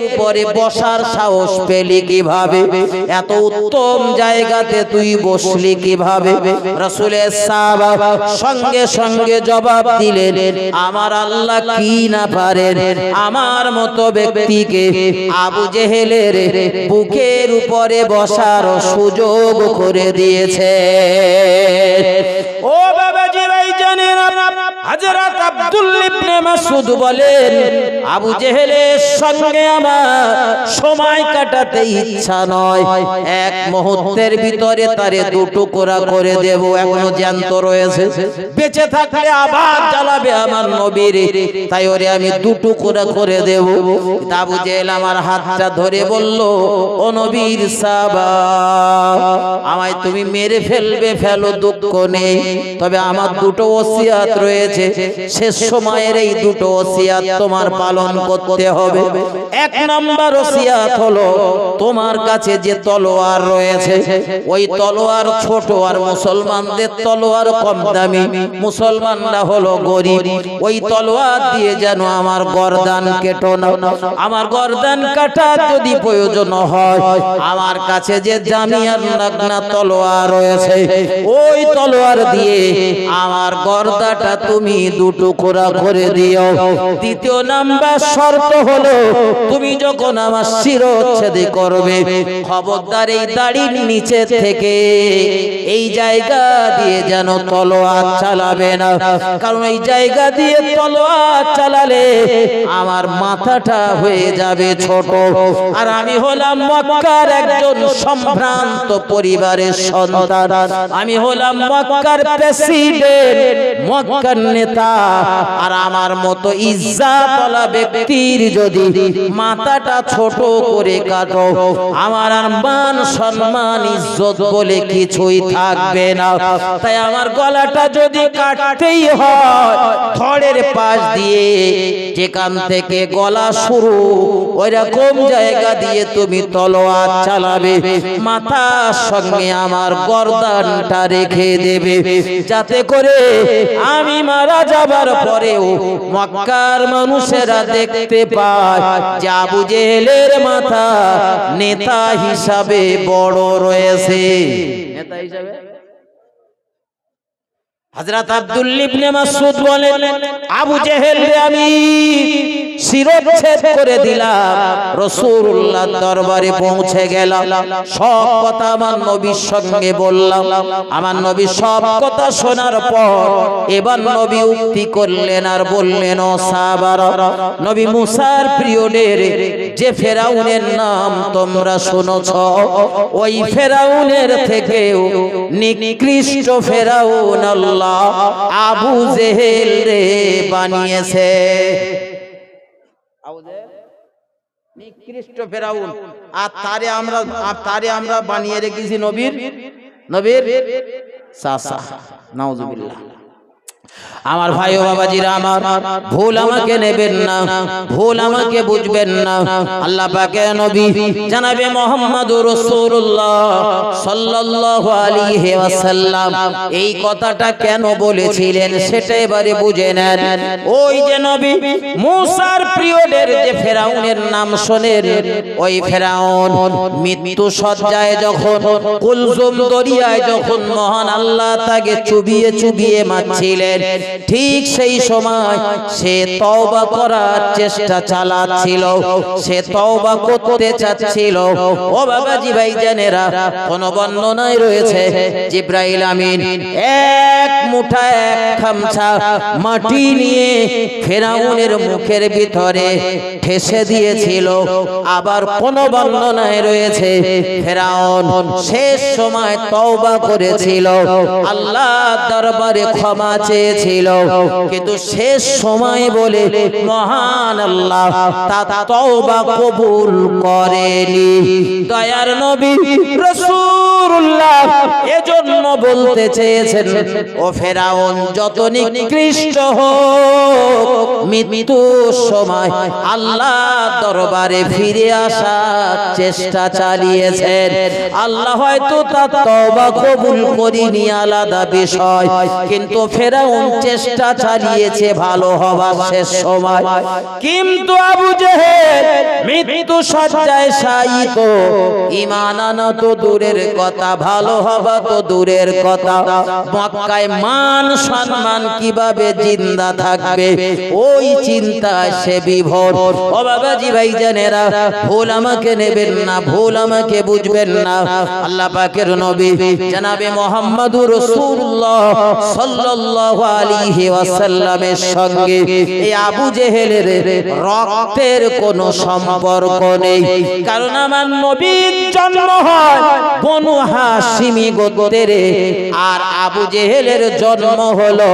উপরে বসার সাহস পেলি কিভাবে? এত উত্তম জায়গাতে তুই বসলি কিভাবে? রাসূলের সাহাবা সঙ্গে সঙ্গে জবাব দিলেন, আমার আল্লাহ কি না পারেন, আমার মতো ব্যক্তিকে আবু জেহেলের বুকের উপরে বসার সুযোগ করে দিয়েছে। ও বাবাজি ভাই জানেন, হযরত আব্দুল্লাহ ইবনে মাসউদ বলেন, আবু জেহেলের সঙ্গে আমার সময় কাটাতে ইচ্ছা নয়, এক মুহূর্তের ভিতরে তারে দুটুকরা করে দেব। এখনো জ্যান্ত রয়েছে, বেঁচে থাকলে আবার জ্বালাবে আমার নবীর, তাই ওরে আমি দুটুকরা করে দেব। আবু জেহেল আমার হাতটা ধরে বলল, ও নবীর সাহাবা, আমায় তুমি মেরে ফেলবে, ফেলো, দুঃখ নেই, তবে আমার দুটো ওসিয়াত রয়েছে, শেষ সময়ের এই দুটো ওসিয়াত তোমার পালন করতে হবে। এক নাম্বার ওসিয়াত হলো, তোমার কাছে যে তলোয়ার রয়েছে, ওই তলোয়ার ছোট, আর মুসলমানদের তলোয়ার কম দামি, মুসলমানরা হলো গরিব, ওই তলোয়ার দিয়ে যেন আমার গর্দান কেটো না। আমার গর্দান কাটার যদি প্রয়োজন হয়, আমার কাছে যে জামিয়ার লাগনা তলোয়ার রয়েছে, ওই তলোয়ার দিয়ে আমার গর্দাটা তুমি দুটুকরা করে দিও। দ্বিতীয় নাম্বার শর্ত হলো, তুমি যখন আমার শিরচ্ছেদ করবে, খবরদার এই দাড়ির নিচে থেকে এই জায়গা দিয়ে যেন তলোয়ার চালাবে না, কারণ এই জায়গা দিয়ে তলোয়ার চালালে আমার মাথাটা হয়ে যাবে ছোট, আর আমি হলাম মক্কার একজন সম্ভ্রান্ত পরিবারের সন্তান, আমি হলাম মক্কার প্রেসিডেন্ট, মক্কার নেতা, আর আমার মতো ইজ্জতওয়ালা ব্যক্তির যদি মাথাটা ছোট করে কাটো, আমার আর মান সম্মান ইজ্জত বলে কিছুই থাকবে না। তাই আমার গলাটা যদি কাটতেই হয়, ধড়ের পাশ দিয়ে যেখান থেকে গলা শুরু, ওইরকম জায়গা দিয়ে তুমি তলোয়ার চালাবে, মাথার সঙ্গে আমার গর্দানটা রেখে দেবে, যাতে করে আমি মারা যাবার পরেও মক্কার মানুষেরা দেখতে পায় যে আবু জেহেলের মাথা নেতা হিসাবে বড় রয়েছে। নেতা হিসাবে হযরত আব্দুল্লাহ ইবনে মাসউদ বলেন, আবু জেহেলকে আমি শিরচ্ছেদ করে দিলাম। রাসূলুল্লাহর দরবারে পৌঁছে গেলাম, সব কথা আমার নবীর সঙ্গে বললাম। আমার নবী সব কথা শোনার পর এবার নবী উক্তি করলেন আর বললেন, ও সাহাবারা, নবী মুসার পিরিয়ডের যে ফেরাউনের নাম তোমরা শুনেছ, ওই ফেরাউনের থেকেও নিকৃষ্ট ফেরাউন আল্লাহ আবু জেহেল রে বানিয়েছে। নিকৃষ্ট ফেরাউন, আর তারে আমরা বানিয়ে রেখেছি নবীর চাচা। নাউজুবিল্লাহ। আমার ভাই ও বাবাজিরা আমার, ভুল আমাকে নেবেন না, ভুল আমাকে বুঝবেন না। আল্লাহ পাকের নবী জনাবে মুহাম্মদুর রাসূলুল্লাহ সাল্লাল্লাহু আলাইহি ওয়াসাল্লাম এই কথাটা কেন বলেছিলেন সেটা এবারে বুঝে নেন। ওই যে নবী মুসার পিরিয়ডের যে ফেরাউনের নাম শোনেন, ওই ফেরাউন মৃত্যু সজ্জায় যখন, কুলজুম দরিয়ায় যখন মহান আল্লাহ তাকে চুবিয়ে চুবিয়ে মারছিলেন, ঠিক সেই সময় সে তওবা করার চেষ্টা চালাচ্ছিল, সে তওবা করতে চাচ্ছিল। ও বাবাজি ভাইজানেরা, কোন বর্ণনায় রয়েছে জিবরাইল আমিন এক মুঠা এক খামছা মাটি নিয়ে ফেরাউনের মুখের ভিতরে ঠেসে দিয়েছিল। আবার কোন বর্ণনায় রয়েছে ফেরাউন শেষ সময় তওবা করেছিল, আল্লাহর দরবারে ক্ষমা চেয়েছিল, কিন্তু শেষ সময় বলে মহান আল্লাহ তওবা কবুল করেনি। দয়ার নবী রাসূল রাসূলুল্লাহ এজন্য বলতে চেয়েছেন, ও ফেরাউন যত নিকৃষ্ট হোক, মৃত্যুর সময় আল্লাহ দরবারে ফিরে আসার চেষ্টা চালিয়েছেন। আল্লাহ হয়তো তার তওবা কবুল করেনি, আলাদা বিষয়, কিন্তু ফেরাউন চেষ্টা চালিয়েছে ভালো হবার শেষ সময়। কিন্তু আবু জেহেল মৃত্যু শয্যায় শায়িত, ঈমান আনা তো দূরের কথা, ভালো হবা তো দূরের কথা, মক্কায় মান সম্মান কিভাবে জিন্দা থাকবে ওই চিন্তায় সে বিভোর। ও বাবাজি ভাইজানেরা, ভুল আমাকে নেবেন না, ভুল আমাকে বুঝবেন না। আল্লাহ পাকের নবী জনাবে মুহাম্মদুর রাসূলুল্লাহ সাল্লাল্লাহু আলাইহি ওয়াসাল্লামের সঙ্গে এই আবু জেহেলের রক্তের কোনো সম্পর্ক নেই। কারণ আমার নবীর জন্ম হয় বনু হাশিমি গোত্রে, আর আবু জেহেলের জন্ম হলো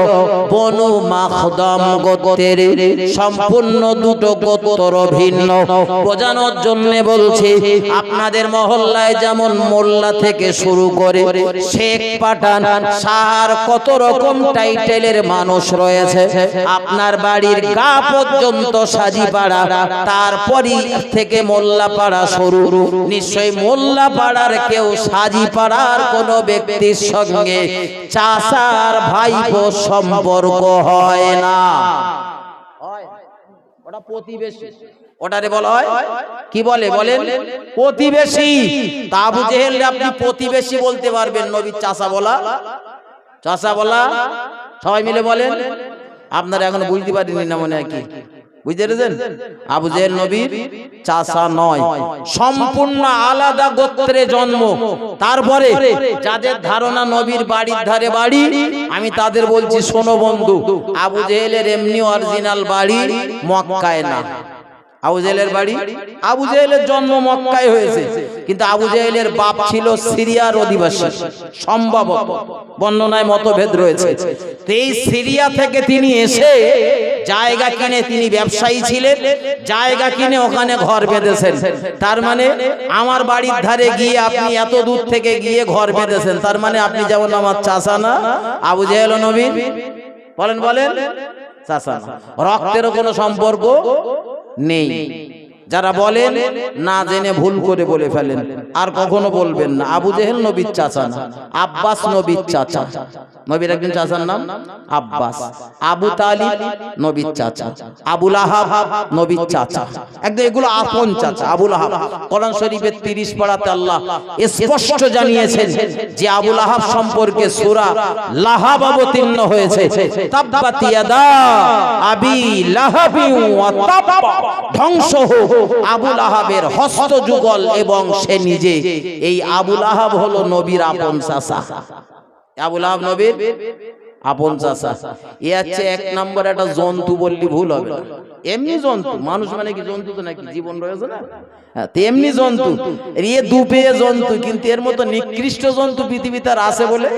বনু মাখদম গোত্রে। সম্পূর্ণ দুটো গোত্র ভিন্ন। বোঝানোর জন্য বলছি, আপনাদের মহল্লায় যেমন মোল্লা থেকে শুরু করে শেখ, পাঠান, সাহার, কত রকম টাইটেলের মানুষ রয়েছে, আপনার বাড়ির গা পর্যন্ত সাজিপাড়া, তারপরই থেকে মোল্লা পাড়া শুরু। নিশ্চয়ই মোল্লা পাড়ার কেউ সাজিপাড়ার কোন ব্যক্তির সঙ্গে চাচার ভাইপো সম্পর্ক হয় না, ওটা প্রতিবেশী। ওটারে বলা হয় কি বলে বলেন? প্রতিবেশী। তা আবু জেহেল আপনি প্রতিবেশী বলতে পারবেন, নবীর চাচা বলা, চাচা বলা সবাই মিলে বলেন। আপনারা এখন বুঝতে পারেননি না মনে হয়, কি বুঝতে পেরেছেন? আবু জেহেল নবীর চাচা নয়, সম্পূর্ণ আলাদা গোত্রে জন্ম। তারপরে যাদের ধারণা নবীর বাড়ির ধারে বাড়ি, আমি তাদের বলছি শোনো বন্ধু, আবু জেহেলের এমনি অরিজিনাল বাড়ি মক্কায় না। আবু জেহেলের বাড়ি, আবু জেহেলের জন্ম মক্কায় হয়েছে, কিন্তু আবু জেহেলের বাপ ছিল সিরিয়ার অধিবাসী, সম্ভবত, বর্ণনায় মতভেদ রয়েছে। তো এই সিরিয়া থেকে তিনি এসে জায়গা কিনে, তিনি ব্যবসায়ী ছিলেন, জায়গা কিনে ওখানে ঘর বেঁধেছেন। তার মানে আমার বাড়ির ধারে গিয়ে আপনি এত দূর থেকে গিয়ে ঘর বেঁধেছেন, তার মানে আপনি যেমন আমার চাচা না, আবু জেহেল নবী বলেন বলেন চাচা না, রক্তেরও কোনো সম্পর্ক নেই। যারা বলেন না জেনে ভুল করে বলে ফেলেন, আর কখনো বলবেন না। আবু জেহেল নবীর চাচা না, আব্বাস নবীর চাচা। নবীর একজন চাচার নাম আব্বাস। আবু তালিব নবীর চাচা, আবু লাহাব নবীর চাচা, একদম এগুলো আপন চাচা। আবু লাহাব কোরআন শরীফের 30 পারাতে আল্লাহ স্পষ্ট জানিয়েছেন যে আবু লাহাব সম্পর্কে সূরা লাহাব অবতীর্ণ হয়েছে। তাব্বাত ইয়াদা আবি লাহাবি ওয়া তাব্বা, ধ্বংস হোক আবু লাহাবের হস্ত যুগল এবং সে নিজে। এই আবু লাহাব হলো নবীর আপন চাচা। আবু লাহাব নবীর আপন চাচা। এ হচ্ছে এক নম্বর একটা জন্তু বললি ভুল হবে না। এমনি জন্তু, মানুষ মানে কি জন্তু তো নাকি, জীবন রয়েছে না, তেমনি জন্তু। এ দুপেয়ে জন্তু, কিন্তু এর মতো নিকৃষ্ট জন্তু পৃথিবীতে আর আছে বলে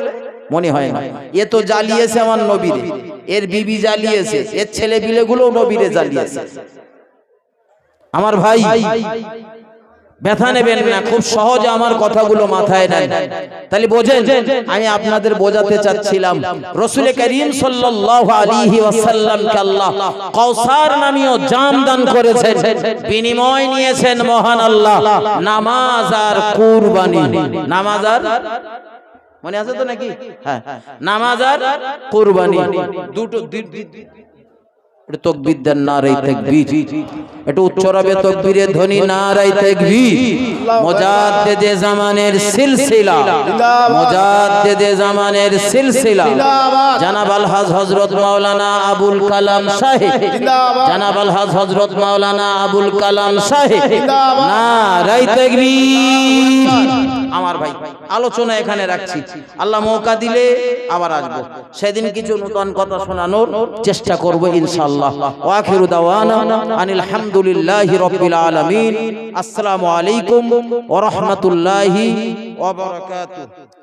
মনে হয় না। এ তো জ্বালিয়েছে আমার নবীরে, এর বিবি জ্বালিয়েছে, এর ছেলে পিলেগুলো নবীরে জ্বালিয়েছে। আমার ভাই ব্যথা নেবেন না, খুব সহজে আমার কথাগুলো মাথায় নেন। তাহলে বোঝেন, আমি আপনাদের বোঝাতে চাচ্ছিলাম রাসূল করিম সাল্লাল্লাহু আলাইহি ওয়াসাল্লামকে আল্লাহ কাউসার নামীয় জাম দান করেছেন, বিনিময় নিয়েছেন মহান আল্লাহ নামাজ আর কুরবানি। নামাজ আর, মনে আছে তো নাকি? হ্যাঁ, নামাজ আর কুরবানি দুটো। তাকবীর দেন, নারায়ে তাকবীর। একটু উচ্চরাবে তাকবীরের ধ্বনি, নারায়ে তাকবীর। মুজাদ্দিদে জামানের সিলসিলা, মুজাদ্দিদে জামানের সিলসিলা জনাব আলহাজ হযরত মাওলানা আবুল কালাম সাহেব, জনাব আলহাজ হযরত মাওলানা আবুল কালাম সাহেব, নারায়ে তাকবীর। আমার ভাই আলোচনা এখানে রাখছি, আল্লাহ মৌকা দিলে আবার আসবো, সেদিন কিছু নতুন কথা শোনানোর চেষ্টা করব ইনশাআল্লাহ। ওয়া আখিরু দাওয়ানা আনিল হামদুলিল্লাহি রাব্বিল আলামিন। আসসালামু আলাইকুম ওয়া রাহমাতুল্লাহি ওয়া বারাকাতুহু।